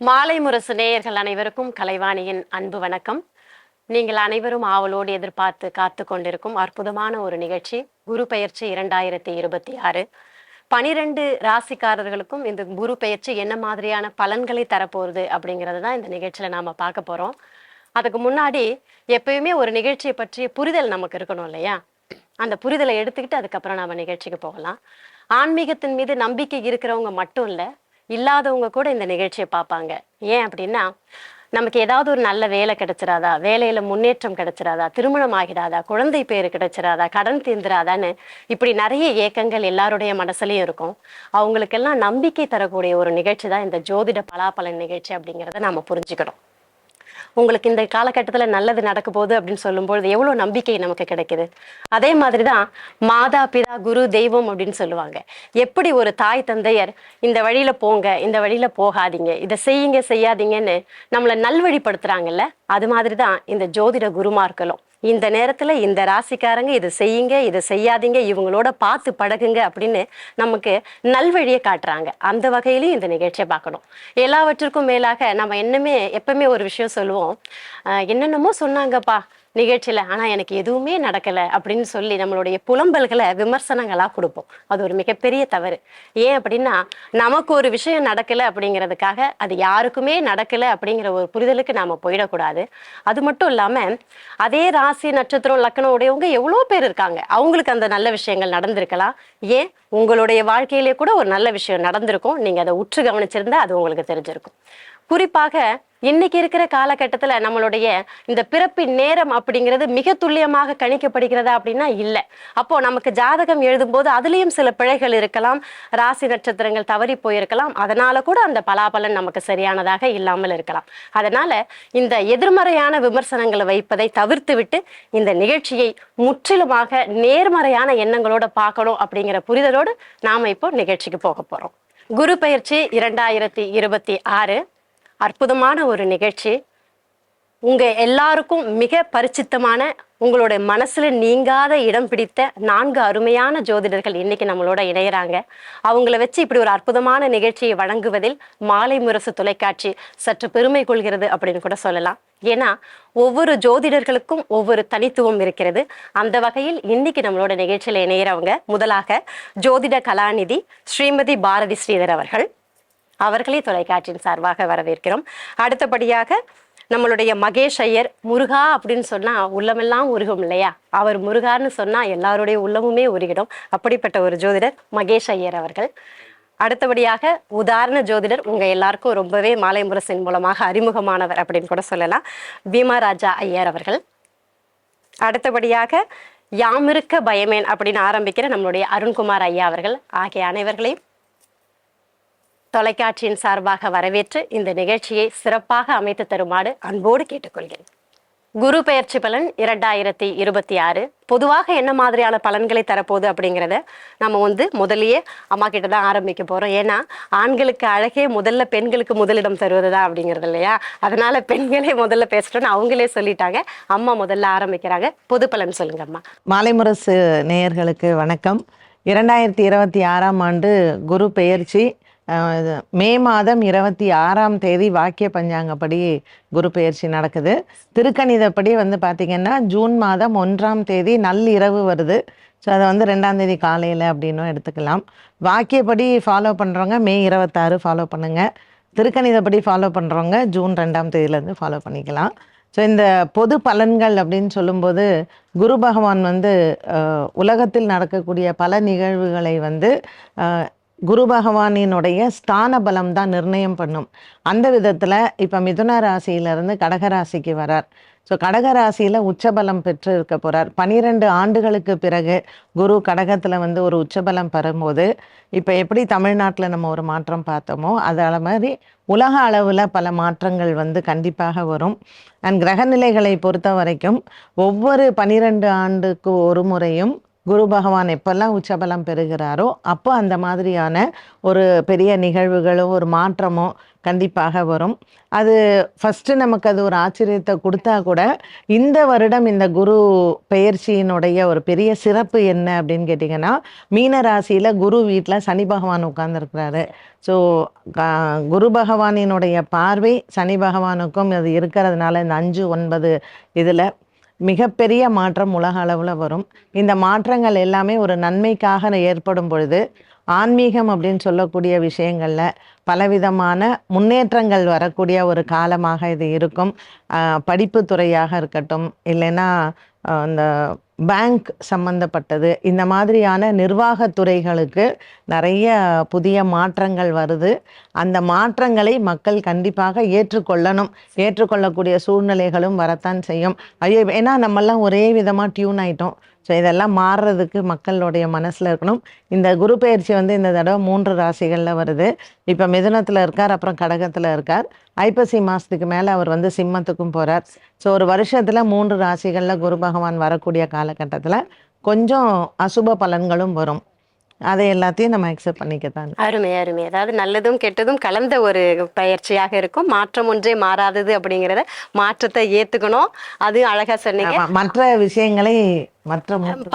மாலை முரசு நேயர்கள் அனைவருக்கும் கலைவாணியின் அன்பு வணக்கம். நீங்கள் அனைவரும் ஆவலோடு எதிர்பார்த்து காத்து கொண்டிருக்கும் அற்புதமான ஒரு நிகழ்ச்சி குரு பெயர்ச்சி 2026. 12 ராசிக்காரர்களுக்கும் இந்த குரு பெயர்ச்சி என்ன மாதிரியான பலன்களை தரப்போகுது அப்படிங்கிறது தான் இந்த நிகழ்ச்சியில நாம பார்க்க போறோம். அதுக்கு முன்னாடி எப்பயுமே ஒரு நிகழ்ச்சியை பற்றிய புரிதல் நமக்கு இருக்கணும் இல்லையா? அந்த புரிதலை எடுத்துக்கிட்டு அதுக்கப்புறம் நாம நிகழ்ச்சிக்கு போகலாம். ஆன்மீகத்தின் மீது நம்பிக்கை இருக்கிறவங்க மட்டும் இல்ல, இல்லாதவங்க கூட இந்த நிகழ்ச்சியை பார்ப்பாங்க. ஏன் அப்படின்னா, நமக்கு ஏதாவது ஒரு நல்ல வேலை கிடைச்சிராதா, வேலையில முன்னேற்றம் கிடைச்சிராதா, திருமணம் ஆகிடாதா, குழந்தை பேரு கிடைச்சிராதா, கடன் தீர்ந்துராதான்னு இப்படி நிறைய ஏக்கங்கள் எல்லாருடைய மனசுலயும் இருக்கும். அவங்களுக்கெல்லாம் நம்பிக்கை தரக்கூடிய ஒரு நிகழ்ச்சி தான் இந்த ஜோதிட பலாபலன் நிகழ்ச்சி அப்படிங்கிறத நாம புரிஞ்சுக்கணும். உங்களுக்கு இந்த காலகட்டத்துல நல்லது நடக்க போகுது அப்படின்னு சொல்லும்பொழுது எவ்வளவு நம்பிக்கை நமக்கு கிடைக்குது. அதே மாதிரிதான் மாதா பிதா குரு தெய்வம் அப்படின்னு சொல்லுவாங்க. எப்படி ஒரு தாய் தந்தையர் இந்த வழியில போங்க, இந்த வழியில போகாதீங்க, இதை செய்யுங்க செய்யாதீங்கன்னு நம்மளை நல்வழிப்படுத்துறாங்கல்ல, அது மாதிரிதான் இந்த ஜோதிட குருமார்களும் இந்த நேரத்துல இந்த ராசிக்காரங்க இதை செய்யுங்க, இதை செய்யாதீங்க, இவங்களோட பார்த்து பழகுங்க அப்படின்னு நமக்கு நல்வழியை காட்டுறாங்க. அந்த வகையிலையும் இந்த நிகழ்ச்சியை பார்க்கணும். எல்லாவற்றிற்கும் மேலாக நம்ம எப்பவுமே ஒரு விஷயம் சொல்லுவோம், என்னென்னமோ சொன்னாங்கப்பா நிகழ்ச்சியில, ஆனா எனக்கு எதுவுமே நடக்கல அப்படின்னு சொல்லி நம்மளுடைய புலம்பல்களை விமர்சனங்களா கொடுப்போம். அது ஒரு மிகப்பெரிய தவறு. ஏன் அப்படின்னா, நமக்கு ஒரு விஷயம் நடக்கல அப்படிங்கிறதுக்காக அது யாருக்குமே நடக்கல அப்படிங்கிற ஒரு புரிதலுக்கு நாம போயிடக்கூடாது. அது மட்டும் இல்லாம, அதே ராசி நட்சத்திரம் லக்னம் உடையவங்க எவ்வளோ பேர் இருக்காங்க, அவங்களுக்கு அந்த நல்ல விஷயங்கள் நடந்திருக்கலாம். ஏன் உங்களுடைய வாழ்க்கையிலே கூட ஒரு நல்ல விஷயம் நடந்திருக்கும், நீங்க அதை உற்று கவனிச்சிருந்தா அது உங்களுக்கு தெரிஞ்சிருக்கும். குறிப்பாக இன்னைக்கு இருக்கிற காலகட்டத்துல நம்மளுடைய இந்த பிறப்பின் நேரம் அப்படிங்கிறது மிக துல்லியமாக கணிக்கப்படுகிறதா அப்படின்னா இல்ல. அப்போ நமக்கு ஜாதகம் எழுதும் போது அதுலயும் சில பிழைகள் இருக்கலாம், ராசி நட்சத்திரங்கள் தவறி போயிருக்கலாம், அதனால கூட அந்த பலாபலன் நமக்கு சரியானதாக இல்லாமல் இருக்கலாம். அதனால இந்த எதிர்மறையான விமர்சனங்களை வைப்பதை தவிர்த்து விட்டு இந்த நிகழ்ச்சியை முற்றிலுமாக நேர்மறையான எண்ணங்களோட பார்க்கணும் அப்படிங்கிற புரிதலோடு நாம இப்போ நிகழ்ச்சிக்கு போக போறோம். குரு பெயர்ச்சி 2026 அற்புதமான ஒரு நிகழ்ச்சி. உங்க எல்லாருக்கும் மிக பரிச்சித்தமான, உங்களுடைய மனசுல நீங்காத இடம் பிடித்த 4 அருமையான ஜோதிடர்கள் இன்னைக்கு நம்மளோட இணையறாங்க. அவங்கள வச்சு இப்படி ஒரு அற்புதமான நிகழ்ச்சியை வழங்குவதில் மாலை முரசு தொலைக்காட்சி சற்று பெருமை கொள்கிறது அப்படின்னு கூட சொல்லலாம். ஏன்னா ஒவ்வொரு ஜோதிடர்களுக்கும் ஒவ்வொரு தனித்துவம் இருக்கிறது. அந்த வகையில் இன்னைக்கு நம்மளோட நிகழ்ச்சியில இணையறவங்க, முதலாக ஜோதிட கலாநிதி ஸ்ரீமதி பாரதி ஸ்ரீதர் அவர்களே தொலைக்காட்சியின் சார்பாக வரவேற்கிறோம். அடுத்தபடியாக நம்மளுடைய மகேஷ் ஐயர், முருகா அப்படின்னு சொன்னா உள்ளமெல்லாம் உருகும் இல்லையா, அவர் முருகான்னு சொன்னா எல்லாருடைய உள்ளமுமே உருகிடும். அப்படிப்பட்ட ஒரு ஜோதிடர் மகேஷ் ஐயர் அவர்கள். அடுத்தபடியாக உதாரண ஜோதிடர், உங்க எல்லாருக்கும் ரொம்பவே மாலை முரசின் மூலமாக அறிமுகமானவர் அப்படின்னு கூட சொல்லலாம், பீமாராஜா ஐயர் அவர்கள். அடுத்தபடியாக யாமிருக்க பயமேன் அப்படின்னு ஆரம்பிக்கிற நம்மளுடைய அருண்குமார் ஐயா அவர்கள். ஆகிய அனைவர்களையும் தொலைக்காட்சியின் சார்பாக வரவேற்று இந்த நிகழ்ச்சியை சிறப்பாக அமைத்து தருமாறு அன்போடு கேட்டுக்கொள்கிறேன். குரு பெயர்ச்சி பலன் 2026 பொதுவாக என்ன மாதிரியான பலன்களை தரப்போகுது அப்படிங்கிறத நம்ம முதலியே அம்மா கிட்ட தான் ஆரம்பிக்க போறோம். ஏன்னா ஆண்களுக்கு அழகே முதல்ல பெண்களுக்கு முதலிடம் தருவதுதான் அப்படிங்கிறது இல்லையா, அதனால பெண்களே முதல்ல பேசணும்னு அவங்களே சொல்லிட்டாங்க. அம்மா முதல்ல ஆரம்பிக்கிறாங்க. பொது பலன் சொல்லுங்க அம்மா. மாலை முரசு நேயர்களுக்கு வணக்கம். 2026ஆம் ஆண்டு குரு பெயர்ச்சி மே மாதம் 26ஆம் தேதி வாக்கிய பஞ்சாங்கப்படி குரு பெயர்ச்சி நடக்குது. திருக்கணிதப்படி பார்த்திங்கன்னா ஜூன் மாதம் 1ஆம் தேதி நள்ளிரவு வருது. ஸோ அதை 2ஆம் தேதி காலையில் அப்படின்னும் எடுத்துக்கலாம். வாக்கியப்படி ஃபாலோ பண்ணுறவங்க மே 26 ஃபாலோ பண்ணுங்கள். திருக்கணிதப்படி ஃபாலோ பண்ணுறவங்க ஜூன் 2ஆம் தேதியிலேருந்து ஃபாலோ பண்ணிக்கலாம். ஸோ இந்த பொது பலன்கள் அப்படின்னு சொல்லும்போது, குரு பகவான் உலகத்தில் நடக்கக்கூடிய பல நிகழ்வுகளை குரு பகவானினுடைய ஸ்தான பலம் தான் நிர்ணயம் பண்ணும். அந்த விதத்தில் இப்போ மிதுன ராசியிலிருந்து கடகராசிக்கு வரார். ஸோ கடகராசியில் உச்சபலம் பெற்று இருக்க போகிறார். 12 ஆண்டுகளுக்கு பிறகு குரு கடகத்தில் ஒரு உச்சபலம் பெறும்போது, இப்போ எப்படி தமிழ்நாட்டில் நம்ம ஒரு மாற்றம் பார்த்தோமோ அது மாதிரி உலக அளவில் பல மாற்றங்கள் கண்டிப்பாக வரும். அண்ட் கிரகநிலைகளை பொறுத்த வரைக்கும் ஒவ்வொரு 12 ஆண்டுக்கு ஒரு முறையும் குரு பகவான் எப்பெல்லாம் உச்சபலம் பெறுகிறாரோ அப்போ அந்த மாதிரியான ஒரு பெரிய நிகழ்வுகளோ ஒரு மாற்றமோ கண்டிப்பாக வரும். அது ஃபஸ்ட்டு நமக்கு அது ஒரு ஆச்சரியத்தை கொடுத்தா கூட, இந்த வருடம் இந்த குரு பெயர்ச்சியினுடைய ஒரு பெரிய சிறப்பு என்ன அப்படின்னு கேட்டிங்கன்னா, மீன ராசியில் குரு வீட்டில் சனி பகவான் உட்கார்ந்துருக்கிறாரு. ஸோ குரு பகவானினுடைய பார்வை சனி பகவானுக்கும் அது இருக்கிறதுனால இந்த 5, 9 இதில் மிகப்பெரிய மாற்றம் உலக அளவில் வரும். இந்த மாற்றங்கள் எல்லாமே ஒரு நன்மைக்காக ஏற்படும் பொழுது, ஆன்மீகம் அப்படின்னு சொல்லக்கூடிய விஷயங்களில் பலவிதமான முன்னேற்றங்கள் வரக்கூடிய ஒரு காலமாக இது இருக்கும். படிப்பு துறையாக இருக்கட்டும், இல்லைன்னா இந்த பேங்க் சம்பந்தப்பட்டது, இந்த மாதிரியான நிர்வாகத்துறைகளுக்கு நிறைய புதிய மாற்றங்கள் வருது. அந்த மாற்றங்களை மக்கள் கண்டிப்பாக ஏற்றுக்கொள்ளணும். ஏற்றுக்கொள்ளக்கூடிய சூழ்நிலைகளும் வரத்தான் செய்யும். ஐயோ, ஏன்னா நம்மெல்லாம் ஒரே விதமாக டியூன் ஆயிட்டோம். ஸோ இதெல்லாம் மாறுறதுக்கு மக்களுடைய மனசில் இருக்கணும். இந்த குரு பெயர்ச்சி இந்த தடவை 3 ராசிகளில் வருது. இப்போ மிதுனத்தில் இருக்கார், அப்புறம் கடகத்தில் இருக்கார். ஐப்பசி மாதத்துக்கு மேலே அவர் சிம்மத்துக்கும் போகிறார். ஸோ ஒரு வருஷத்தில் 3 ராசிகளில் குரு பகவான் வரக்கூடிய காலகட்டத்தில் கொஞ்சம் அசுப பலன்களும் வரும். அதை எல்லாத்தையும் நம்ம அக்செப்ட் பண்ணிக்கத்தான். அருமை அருமை. அதாவது நல்லதும் கெட்டதும் கலந்த ஒரு பயிற்சியாக இருக்கும். மாற்றம் ஒன்றே மாறாதது அப்படிங்கிறத மாற்றத்தை ஏத்துக்கணும். அது அழகா சொன்னீங்க. மற்ற விஷயங்களை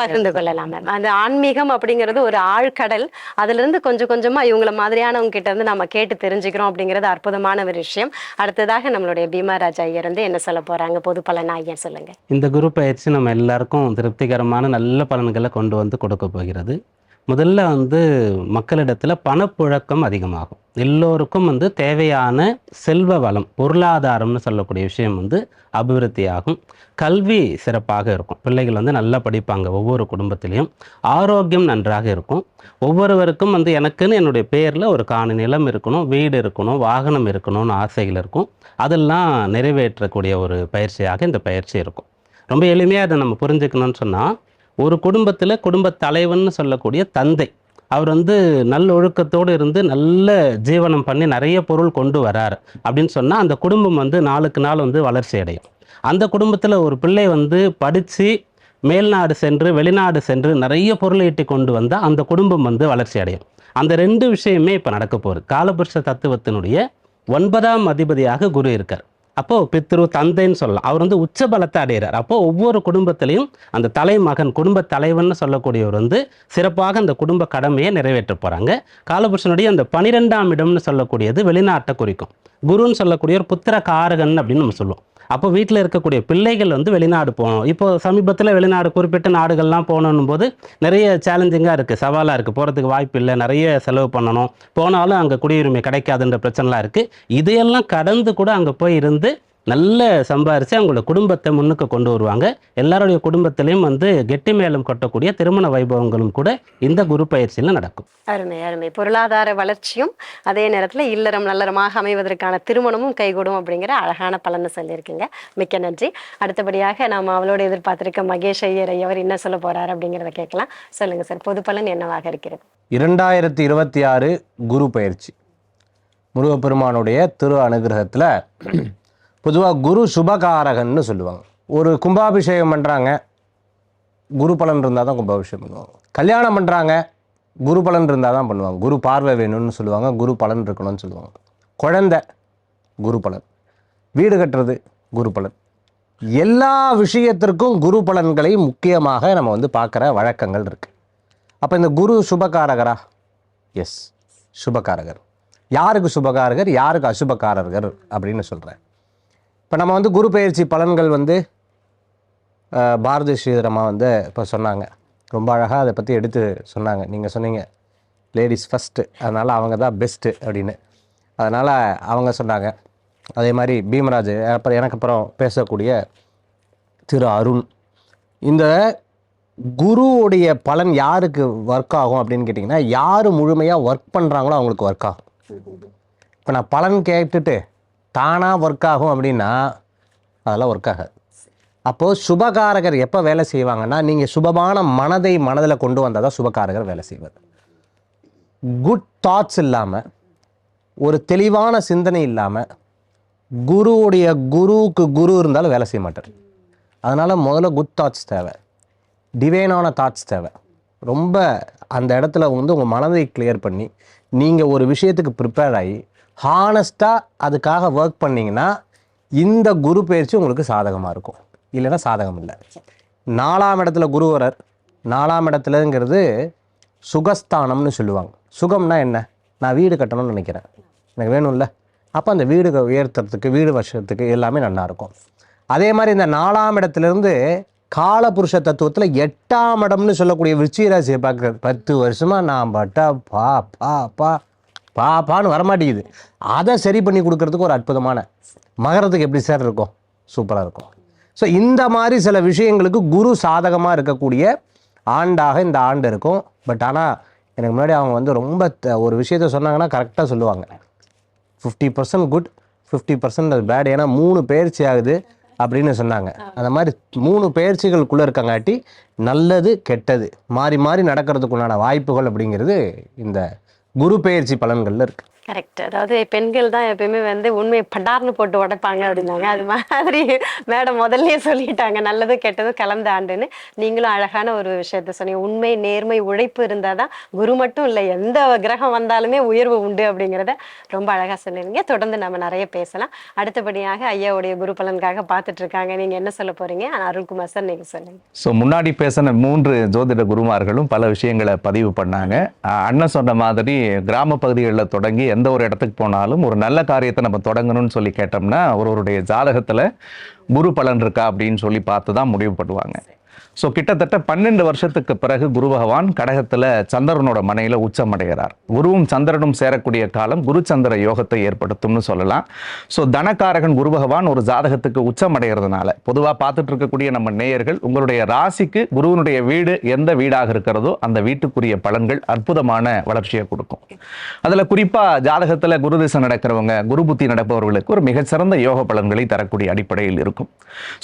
பகிர்ந்து கொள்ளலாம். அந்த ஆன்மீகம் அப்படிங்கிறது ஒரு ஆழ்கடல். அதுல இருந்து கொஞ்சம் கொஞ்சமா இவங்கள மாதிரியானவங்க கிட்ட இருந்து நம்ம கேட்டு தெரிஞ்சுக்கிறோம் அப்படிங்கிறது அற்புதமான ஒரு விஷயம். அடுத்ததாக நம்மளுடைய பீமாராஜ் ஐயர் என்ன சொல்ல போறாங்க? பொது பலன் ஐயர் சொல்லுங்க. இந்த குரு பயிற்சி நம்ம எல்லாருக்கும் திருப்திகரமான நல்ல பலன்களை கொண்டு கொடுக்க போகிறது. முதல்ல மக்களிடத்தில் பணப்புழக்கம் அதிகமாகும். எல்லோருக்கும் தேவையான செல்வ வளம், பொருளாதாரம்னு சொல்லக்கூடிய விஷயம் அபிவிருத்தியாகும். கல்வி சிறப்பாக இருக்கும். பிள்ளைகள் நல்லா படிப்பாங்க. ஒவ்வொரு குடும்பத்திலையும் ஆரோக்கியம் நன்றாக இருக்கும். ஒவ்வொருவருக்கும் எனக்குன்னு என்னுடைய பேரில் ஒரு காணி நிலம் இருக்கணும், வீடு இருக்கணும், வாகனம் இருக்கணும்னு ஆசைகள் இருக்கும். அதெல்லாம் நிறைவேற்றக்கூடிய ஒரு பயிற்சியாக இந்த பயிற்சி இருக்கும். ரொம்ப எளிமையாக அதை நம்ம புரிஞ்சுக்கணும்னு சொன்னால், ஒரு குடும்பத்தில் குடும்ப தலைவன்னு சொல்லக்கூடிய தந்தை, அவர் நல்லொழுக்கத்தோடு இருந்து நல்ல ஜீவனம் பண்ணி நிறைய பொருள் கொண்டு வரார் அப்படின்னு சொன்னால், அந்த குடும்பம் நாளுக்கு நாள் வளர்ச்சி அடையும். அந்த குடும்பத்தில் ஒரு பிள்ளை படித்து மேல்நாடு சென்று வெளிநாடு சென்று நிறைய பொருள் ஈட்டி கொண்டு வந்தால் அந்த குடும்பம் வளர்ச்சி அடையும். அந்த 2 விஷயமே இப்போ நடக்க போகுது. காலபுருஷ தத்துவத்தினுடைய 9ஆம் அதிபதியாக குரு இருக்கார். அப்போது பித்ரு தந்தைன்னு சொல்லலாம். அவர் உச்ச பலத்தை அடைகிறார். அப்போது ஒவ்வொரு குடும்பத்திலையும் அந்த தலைமகன், குடும்ப தலைவன் சொல்லக்கூடியவர் சிறப்பாக அந்த குடும்ப கடமையை நிறைவேற்ற போகிறாங்க. காலபுருஷனுடைய அந்த 12ஆம் இடம்னு சொல்லக்கூடியது வெளிநாட்டை குறிக்கும். குருன்னு சொல்லக்கூடிய ஒரு புத்திர காரகன் அப்படின்னு நம்ம சொல்லுவோம். அப்போ வீட்டில் இருக்கக்கூடிய பிள்ளைகள் வெளிநாடு போகணும். இப்போ சமீபத்தில் வெளிநாடு குறிப்பிட்ட நாடுகள்லாம் போகணும் போது நிறைய சேலஞ்சிங்காக இருக்குது, சவாலாக இருக்குது. போகிறதுக்கு வாய்ப்பு இல்லை, நிறைய செலவு பண்ணணும். போனாலும் அங்கே குடியுரிமை கிடைக்காதுன்ற பிரச்சனைலாம் இருக்குது. இதையெல்லாம் கடந்து கூட அங்கே போய் இருந்து நல்ல சம்பாரித்து அவங்களோட குடும்பத்தை முன்னுக்கு கொண்டு வருவாங்க. எல்லாருடைய குடும்பத்திலையும் கெட்டி மேலும் கொட்டக்கூடிய திருமண வைபவங்களும் கூட இந்த குரு பயிற்சியில் நடக்கும். அருமை அருமை. பொருளாதார வளர்ச்சியும் அதே நேரத்தில் இல்லறம் நல்லறமாக அமைவதற்கான திருமணமும் கைகூடும் அப்படிங்கிற அழகான பலனை சொல்லியிருக்கீங்க. மிக்க நன்றி. அடுத்தபடியாக நாம் அவளோட எதிர்பார்த்திருக்க மகேஷ் ஐயர் அவர் என்ன சொல்ல போறாரு அப்படிங்கிறத கேட்கலாம். சொல்லுங்க சார், பொது பலன் என்னவாக இருக்கிறது? 2026 குரு பயிற்சி முருகப்பெருமானுடைய திரு அனுகிரகத்தில் பொதுவாக குரு சுபகாரகன்னு சொல்லுவாங்க. ஒரு கும்பாபிஷேகம் பண்ணுறாங்க, குரு பலன் இருந்தால் தான் கும்பாபிஷேகம் பண்ணுவாங்க. கல்யாணம் பண்ணுறாங்க, குரு பலன் இருந்தால் தான் பண்ணுவாங்க. குரு பார்வை வேணும்னு சொல்லுவாங்க, குரு பலன் இருக்கணும்னு சொல்லுவாங்க. குழந்தை குரு பலன், வீடு கட்டுறது குரு பலன். எல்லா விஷயத்திற்கும் குரு பலன்களை முக்கியமாக நம்ம பார்க்குற வழக்கங்கள் இருக்குது. அப்போ இந்த குரு சுபகாரகரா? எஸ், சுபகாரகர். யாருக்கு சுபகாரகர், யாருக்கு அசுபகாரகர் அப்படின்னு சொல்கிறேன். இப்போ நம்ம குரு பயிற்சி பலன்கள் பாரதி ஸ்ரீதரமா இப்போ சொன்னாங்க. ரொம்ப அழகாக அதை பற்றி எடுத்து சொன்னாங்க. நீங்கள் சொன்னீங்க லேடிஸ் ஃபஸ்ட்டு, அதனால் அவங்க தான் பெஸ்ட்டு அப்படின்னு. அதனால் அவங்க சொன்னாங்க. அதே மாதிரி பீமராஜ், அப்புறம் பேசக்கூடிய திரு அருண். இந்த குருவுடைய பலன் யாருக்கு ஒர்க் ஆகும் அப்படின்னு கேட்டிங்கன்னா, யார் முழுமையாக ஒர்க் பண்ணுறாங்களோ அவங்களுக்கு ஒர்க் ஆகும். இப்போ நான் பலன் கேட்டுட்டு தானாக ஒர்க் ஆகும் அப்படின்னா அதெல்லாம் ஒர்க் ஆகாது. அப்போது சுபகாரகர் எப்போ வேலை செய்வாங்கன்னா, நீங்கள் சுபமான மனதில் கொண்டு வந்தால் தான் சுபகாரகர் வேலை செய்வார். குட் தாட்ஸ் இல்லாமல், ஒரு தெளிவான சிந்தனை இல்லாமல், குருவுக்கு குரு இருந்தாலும் வேலை செய்ய மாட்டார். அதனால் முதல்ல குட் தாட்ஸ் தேவை. டிவைனான தாட்ஸ் தேவை. ரொம்ப அந்த இடத்துல வந்து உங்கள் மனதை கிளியர் பண்ணி நீங்கள் ஒரு விஷயத்துக்கு ப்ரிப்பேர் ஆகி ஹானஸ்ட்டாக அதுக்காக ஒர்க் பண்ணிங்கன்னா இந்த குரு பயிற்சி உங்களுக்கு சாதகமாக இருக்கும், இல்லைன்னா சாதகம் இல்லை. 4ஆம் இடத்துல குருவரர், 4ஆம் இடத்துலங்கிறது சுகஸ்தானம்னு சொல்லுவாங்க. சுகம்னா என்ன? நான் வீடு கட்டணும்னு நினைக்கிறேன், எனக்கு வேணும்ல, அப்போ அந்த வீடு உயர்த்துறதுக்கு, வீடு வருஷத்துக்கு எல்லாமே நல்லாயிருக்கும். அதே மாதிரி இந்த 4ஆம் இடத்துலேருந்து காலபுருஷ தத்துவத்தில் 8ஆம் இடம்னு சொல்லக்கூடிய விருச்சிக ராசியை பார்க்குறது. 10 வருஷமாக நான் பட்டா பாப்பான்னு வரமாட்டேங்குது, அதை சரி பண்ணி கொடுக்கறதுக்கு ஒரு அற்புதமான மகரத்துக்கு எப்படி சார் இருக்கும்? சூப்பராக இருக்கும். ஸோ இந்த மாதிரி சில விஷயங்களுக்கு குரு சாதகமாக இருக்கக்கூடிய ஆண்டாக இந்த ஆண்டு இருக்கும். பட் ஆனால் எனக்கு முன்னாடி அவங்க வந்து ரொம்ப ஒரு விஷயத்த சொன்னாங்கன்னா கரெக்டாக சொல்லுவாங்க. 50% குட், 50% அது பேட். ஏன்னா 3 பெயர்ச்சி ஆகுது அப்படின்னு சொன்னாங்க. அந்த மாதிரி 3 பெயர்ச்சிகளுக்குள்ளே இருக்கங்காட்டி நல்லது கெட்டது மாறி மாறி நடக்கிறதுக்குண்டான வாய்ப்புகள் அப்படிங்கிறது இந்த குரு பெயர்ச்சி பலன்களில் இருக்குது. கரெக்ட். அதாவது பெண்கள் தான் எப்பயுமே வந்து உண்மையை படார்னு போட்டு உடைப்பாங்க அப்படின்னாங்க. அது மாதிரி மேடம் முதல்லயே சொல்லிட்டாங்க, நல்லது கெட்டது கலந்த ஆண்டுன்னு. நீங்களும் அழகான ஒரு விஷயத்த சொன்னீங்க. உண்மை, நேர்மை, உழைப்பு இருந்தால் தான் குரு மட்டும் இல்லை, எந்த கிரகம் வந்தாலுமே உயர்வு உண்டு அப்படிங்கிறத ரொம்ப அழகாக சொல்லிருங்க. தொடர்ந்து நம்ம நிறைய பேசலாம். அடுத்தபடியாக ஐயாவுடைய குரு பலனுக்காக பார்த்துட்டு இருக்காங்க, நீங்கள் என்ன சொல்ல போறீங்க? அருண்குமார் சார் நீங்கள் சொல்லுங்க. ஸோ முன்னாடி பேசின 3 ஜோதிட குருமார்களும் பல விஷயங்களை பதிவு பண்ணாங்க. அண்ணன் சொன்ன மாதிரி கிராம பகுதிகளில் தொடங்கி எந்த ஒரு இடத்துக்கு போனாலும் ஒரு நல்ல காரியத்தை நம்ம தொடங்கணும்னு சொல்லி கேட்டோம்னா ஒருவருடைய ஜாதகத்தில் குரு பலன் இருக்கா அப்படின்னு சொல்லி பார்த்து தான் முடிவு பண்ணுவாங்க. ஸோ கிட்டத்தட்ட 12 வருஷத்துக்கு பிறகு குரு பகவான் கடகத்தில் சந்திரனோட மனையில் உச்சமடைகிறார். குருவும் சந்திரனும் சேரக்கூடிய காலம் குரு சந்திர யோகத்தை ஏற்படுத்தும்னு சொல்லலாம். ஸோ தனக்காரகன் குரு பகவான் ஒரு ஜாதகத்துக்கு உச்சமடைகிறதுனால பொதுவாக பார்த்துட்டு இருக்கக்கூடிய நம்ம நேயர்கள், உங்களுடைய ராசிக்கு குருவனுடைய வீடு எந்த வீடாக இருக்கிறதோ அந்த வீட்டுக்குரிய பலன்கள் அற்புதமான வளர்ச்சியை கொடுக்கும். அதில் குறிப்பாக ஜாதகத்தில் குரு திசை நடக்கிறவங்க, குரு புத்தி நடப்பவர்களுக்கு ஒரு மிகச்சிறந்த யோக பலன்களை தரக்கூடிய அடிப்படையில் இருக்கும்.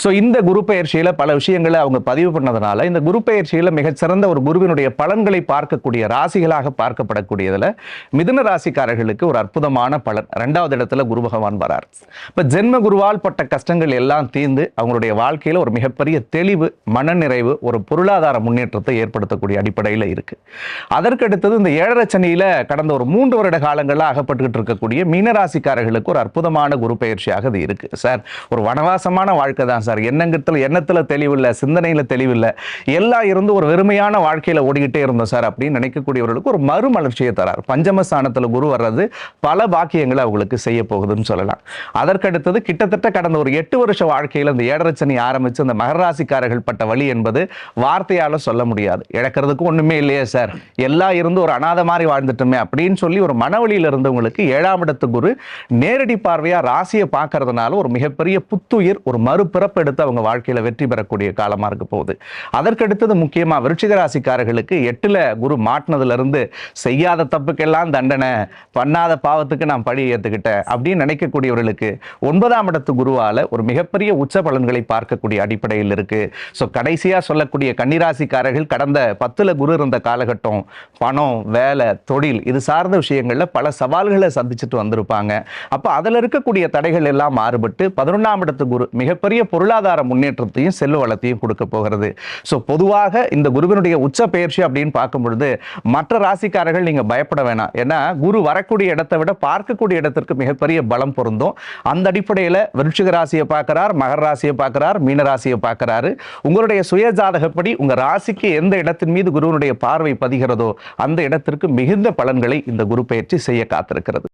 ஸோ இந்த குரு பயிற்சியில் பல விஷயங்களை அவங்க பதிவு பண்ணதுனால இந்த குரு பயிற்சியில் மிகச்சிறந்த ஒரு குருவினுடைய பலன்களை பார்க்கக்கூடிய ராசிகளாக பார்க்கப்படக்கூடியதுல மிதுன ராசிக்காரர்களுக்கு ஒரு அற்புதமான பலன். 2வது இடத்துல குரு பகவான் வரார். இப்ப ஜென்ம குருவால் பட்ட கஷ்டங்கள் எல்லாம் தீர்ந்து அவங்களுடைய வாழ்க்கையில ஒரு மிகப்பெரிய தெளிவு, மனநிறைவு, ஒரு பொருளாதார முன்னேற்றத்தை ஏற்படுத்தக்கூடிய அடிப்படையில் இருக்கு. அதற்கடுத்தது இந்த 7.5 சனியில கடந்த ஒரு 3 வருட காலங்களில் அகப்பட்டுக்கிட்டு இருக்கக்கூடிய மீனராசிக்காரர்களுக்கு ஒரு அற்புதமான குரு பயிற்சியாக அது இருக்கு. சார் ஒரு வனவாசமான வாழ்க்கை தான் சார், எண்ணத்துல தெளிவில்லை, சிந்தனையில தெளிவில்லை, எல்லாம் இருந்து ஒரு வெறுமையான வாழ்க்கையில ஓடிக்கிட்டே இருந்தோம் சார் அப்படின்னு நினைக்கக்கூடியவர்களுக்கு ஒரு மறுமலர்ச்சியை தரார். பஞ்சமஸ்தானத்துல குரு வர்றது பல பாக்கியங்களை அவங்களுக்கு செய்ய போகுதுன்னு சொல்லலாம். அதற்கடுத்தது கிட்டத்தட்ட கடந்த ஒரு 8 வருஷ வாழ்க்கையில் இந்த 7.5 சனி ஆரம்பிச்சு அந்த மகர ராசிக்காரர்கள் பட்ட வழி என்பது வார்த்தையால சொல்ல முடியாது. இழக்கிறதுக்கு ஒண்ணுமே இல்லையே சார், எல்லாம் இருந்து ஒரு அநாத மாதிரி வாழ்ந்துட்டுமே அப்படின்னு சொல்லி ஒரு மனவழியில இருந்தவங்களுக்கு 7ஆம் இடத்து குரு நேரடி பார்வையா ராசியை பார்க்கறதுனால ஒரு மிகப்பெரிய புத்துயிர், ஒரு மறுபிறப்பு எடுத்து அவங்க வாழ்க்கையில வெற்றி பெறக்கூடிய காலமா இருக்க போகுது. அதற்கடுத்தது முக்கியமா விருச்சிக ராசிக்காரர்களுக்கு 8ல குரு மாட்டினதுல இருந்து செய்யாத தப்புக்கெல்லாம் தண்டனை, பண்ணாத பாவத்துக்கு நான் பழி ஏத்துக்கிட்டேன் அப்படின்னு நினைக்கக்கூடியவர்களுக்கு 9ஆம் இடத்து குருவால ஒரு மிகப்பெரிய உச்ச பலன்களை பார்க்கக்கூடிய அடிப்படையில் இருக்கு. ஸோ கடைசியா சொல்லக்கூடிய கன்னிராசிக்காரர்கள் கடந்த 10ல குரு இருந்த காலகட்டம் பணம், வேலை, தொழில் இது சார்ந்த விஷயங்கள்ல பல சவால்களை சந்திச்சுட்டு வந்திருப்பாங்க. அப்ப அதுல இருக்கக்கூடிய தடைகள் எல்லாம் மாறுபட்டு 11ஆம் இடத்து குரு மிகப்பெரிய பொருளாதார முன்னேற்றத்தையும் செல்வ வளத்தையும் கொடுக்க போகிறது. ஸோ பொதுவாக இந்த குருவினுடைய உச்ச பெயர்ச்சி அப்படின்னு பார்க்கும் பொழுது மற்ற ராசிக்காரர்கள் நீங்க பயப்பட வேணாம். ஏன்னா குரு வரக்கூடிய இடத்தை விட பார்க்கக்கூடிய இடத்திற்கு மிகப்பெரிய பலம் பொருந்தும். அந்த அடிப்படையில் விருச்சிக ராசியை பார்க்கிறார், மகர ராசியை பார்க்கிறார், மீன ராசியை பார்க்கிறாரு. உங்களுடைய சுய ஜாதகப்படி உங்க ராசிக்கு எந்த இடத்தின் மீது குருவினுடைய பார்வை பதிகிறதோ அந்த இடத்திற்கு மிகுந்த பலன்களை இந்த குரு பெயர்ச்சி செய்ய காத்திருக்கிறது.